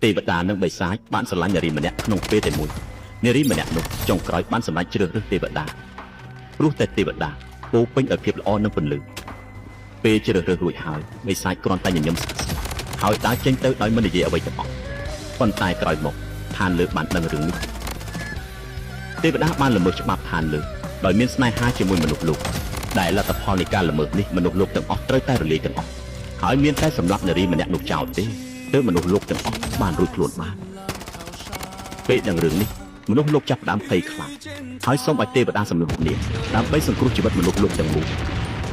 ទេវតានិងបិសាចបានស្រឡាញ់នារីម្នាក់ក្នុងពេលតែមួយនារីម្នាក់នោះចុងក្រោយបានសម្រេចជ្រើសរើសទេវតាព្រោះតែទេវតាពោពេញដោយភាពល្អនិងពន្លឺពេលជ្រើសរើសរួចហើយបិសាចគ្រាន់តែញញឹមស្អាតហើយដើរចេញទៅដោយមិននិយាយអ្វីទាំងអស់ប៉ុន្តែក្រោយមកឋានលើបានដឹងរឿងនេះទេវតាបានល្មើសច្បាប់ឋានលើដោយមានស្នេហាជាមួយមនុស្សលោកដែលលទ្ធផលនៃការល្មើសនេះមនុស្សលោកទាំងអស់ត្រូវតែរលាយទាំងអស់ហើយមានតែសម្រាប់នារីម្នាក់នោះចោលទេទើបមនុស្សលោកទាំងអស់បានរួចខ្លួនបានពេលដឹងរឿងនេះមនុស្សលោកចាប់ផ្ដើមភ័យខ្លាចហើយសូមឲ្យទេវតាសម្លឹងគ្នាដើម្បីសង្គ្រោះជីវិតមនុស្សលោកទាំងមូល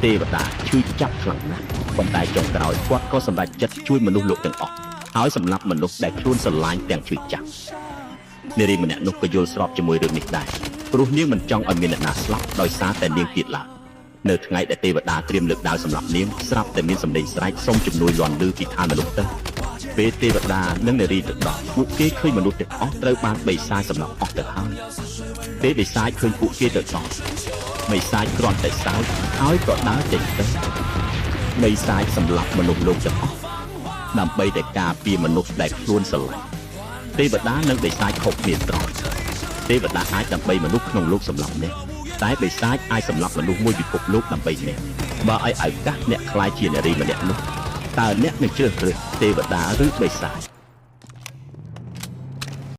ទេវតាឈឺចាប់ខ្លាំងណាស់ប៉ុន្តែចុងក្រោយគាត់ក៏សម្រេចចិត្តជួយមនុស្សលោកទាំងអស់ហើយសម្រាប់មនុស្សដែលខ្លួនស្រឡាញ់ទាំងឈឺចាប់នារីម្នាក់នោះក៏យល់ស្របជាមួយរឿងនេះដែរព្រោះនាងមិនចង់ឲ្យមានអ្នកណាស្លាប់ដោយសារតែនាងទៀតឡើយនៅថ្ងៃដែលទេវតាត្រៀមលើកដាវសម្រាប់នាងស្រាប់តែមានសម្លេងស្រែកសូមជំនួយលាន់ឮពីឋានមនុស្សទៅពេលទេវតានិងនារីទៅដល់ពួកគេឃើញមនុស្សទាំងអស់ត្រូវបានបិសាចសម្លាប់អស់ទៅហើយពេលបិសាចឃើញពួកគេទៅដល់បិសាចគ្រាន់តែសើចហើយក៏ដើរចេញទៅបិសាចសម្លាប់មនុស្សលោកទាំងអស់ដើម្បីតែការពារមនុស្សដែលខ្លួនស្រឡាញ់ទេវតានិងបិសាចខុសគ្នាត្រង់ទេវតាអាចដើម្បីមនុស្សក្នុងលោកសម្លាប់អ្នកតែបិសាចអាចសម្លាប់មនុស្សមួយពិភពលោកដើម្បីអ្នកបើឲ្យឱកាសអ្នកខ្លាយជានារីម្នាក់នោះតើអ្នកនឹងជ្រើសរើសទេវតាឬបិសាច